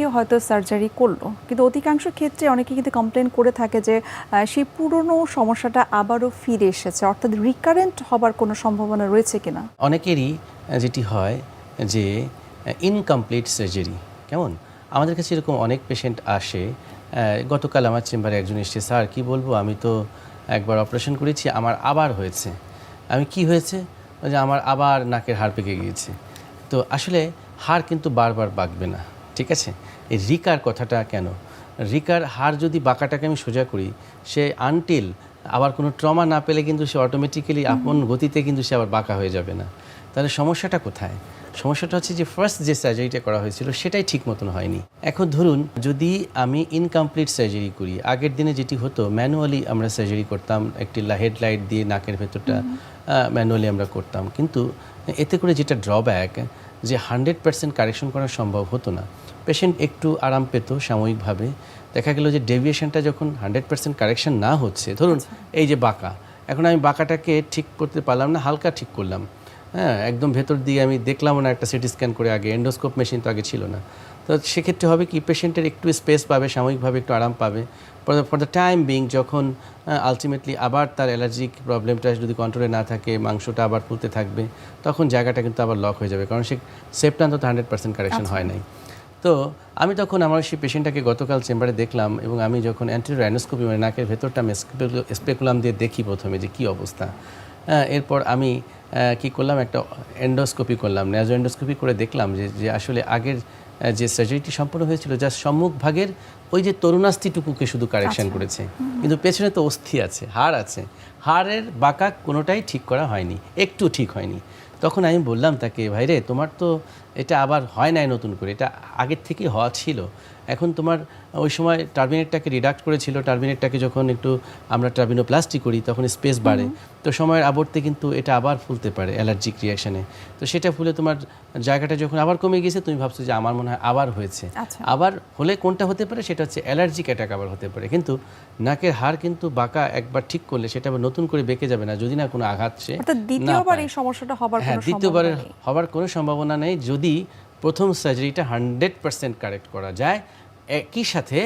অনেকেই হয়তো সার্জারি করলো, কিন্তু অধিকাংশ ক্ষেত্রে অনেকে কিন্তু কমপ্লেন করে থাকে যে সেই পুরনো সমস্যাটা আবারও ফিরে এসেছে, অর্থাৎ রিকারেন্ট হবার কোনো সম্ভাবনা রয়েছে কিনা। অনেকেরই যেটি হয় যে ইনকমপ্লিট সার্জারি, কেমন আমাদের কাছে এরকম অনেক পেশেন্ট আসে। গতকাল আমার চেম্বারে একজন এসেছে, স্যার কি বলবো, আমি তো একবার অপারেশন করেছি, আমার আবার হয়েছে। আমি কি হয়েছে, যে আমার আবার নাকের হাড় পেকে গিয়েছে। তো আসলে হাড় কিন্তু বারবার বাঁকবে না, ঠিক আছে। এই রিকার কথাটা কেন, রিকার হাড় যদি বাঁকাটাকে আমি সোজা করি, সে আনটিল আবার কোনো ট্রমা না পেলে কিন্তু সে অটোমেটিক্যালি আপন গতিতে কিন্তু সে আবার বাঁকা হয়ে যাবে না। তাহলে সমস্যাটা কোথায়? সমস্যাটা হচ্ছে যে ফার্স্ট যে সার্জারিটা করা হয়েছিল সেটাই ঠিক মতন হয়নি। এখন ধরুন যদি আমি ইনকমপ্লিট সার্জারি করি, আগের দিনে যেটি হতো ম্যানুয়ালি আমরা সার্জারি করতাম, একটি হেডলাইট দিয়ে নাকের ভেতরটা ম্যানুয়ালি আমরা করতাম, কিন্তু এতে করে যেটা ড্রব্যাক, যে 100% কারেকশন করা সম্ভব হতো না। পেশেন্ট একটু আরাম পেত সাময়িকভাবে, দেখা গেল যে ডেভিয়েশনটা যখন 100% কারেকশন না হচ্ছে, ধরুন এই যে বাঁকা, এখন আমি বাঁকাটাকে ঠিক করতে পারলাম না, হালকা ঠিক করলাম, হ্যাঁ একদম ভেতর দিয়ে আমি দেখলাম না একটা সিটি স্ক্যান করে, আগে এন্ডোস্কোপ মেশিন তো আগে ছিল না। তো সেক্ষেত্রে হবে কি, পেশেন্টের একটু স্পেস পাবে, সাময়িকভাবে একটু আরাম পাবে, ফর দ্য টাইম বিং যখন আলটিমেটলি আবার তার অ্যালার্জিক প্রবলেমটা যদি কন্ট্রোলে না থাকে, মাংসটা আবার ফুলতে থাকবে, তখন জায়গাটা কিন্তু আবার লক হয়ে যাবে, কারণ সে সেপ্টান্ত তো 100% কারেকশন হয় নাই। তো আমি তখন আমার সেই পেশেন্টটাকে গতকাল চেম্বারে দেখলাম, এবং আমি যখন অ্যান্টেরিয়র অ্যানোস্কোপি মানে নাকের ভেতরটা আমি স্পেকুলাম দিয়ে দেখি প্রথমে যে কী অবস্থা। এরপর আমি কি করলাম, একটা এন্ডোস্কোপি করলাম, ন্যাজো এন্ডোস্কোপি করে দেখলাম যে আসলে আগের যে সার্জারিটি সম্পন্ন হয়েছিল, যার সম্মুখ ভাগের ওই যে তরুণাস্থিটুকুকে শুধু কারেকশন করেছে, কিন্তু পেছনে তো অস্থি আছে, হাড় আছে, হাড়ের বাঁকা কোনোটাই ঠিক করা হয়নি, একটু ঠিক হয়নি। তখন আমি বললাম তাকে, ভাইরে তোমার তো এটা আবার হয় নাই নতুন করে, এটা আগের থেকেই হওয়া ছিল। এখন তোমার ওই সময় টার্বিনেটটাকে রিডাক্ট করেছিল, টার্বিনেটটাকে যখন একটু আমরা টার্বিনোপ্লাস্টি করি তখন স্পেস বাড়ে, তো সময়ের আবর্তে কিন্তু এটা আবার ফুলতে পারে অ্যালার্জিক রিয়াকশানে। তো সেটা ফুলে তোমার জায়গাটা যখন আবার কমে গেছে, তুমি ভাবছো যে আমার মনে হয় আবার হয়েছে। আবার হলে কোনটা হতে পারে, সেটা হচ্ছে অ্যালার্জিক অ্যাটাক আবার হতে পারে। কিন্তু নাকের হাড় কিন্তু বাঁকা একবার ঠিক করলে সেটা আবার নতুন করে বেঁকে যাবে না, যদি না কোনো আঘাত সে দ্বিতীয়বার এই সমস্যাটা হবার দ্বিতীয়বারের হবার কোনো সম্ভাবনা নেই, যদি প্রথম সার্জারিটা 100% কারেক্ট করা যায়। একই সাথে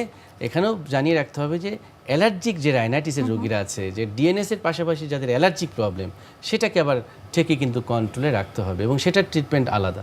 এখানেও জানিয়ে রাখতে হবে যে অ্যালার্জিক যে রাইনাইটিসের রোগীরা আছে, যে ডিএনএসের পাশাপাশি যাদের অ্যালার্জিক প্রবলেম, সেটাকে আবার ঠিকই কিন্তু কন্ট্রোলে রাখতে হবে, এবং সেটার ট্রিটমেন্ট আলাদা।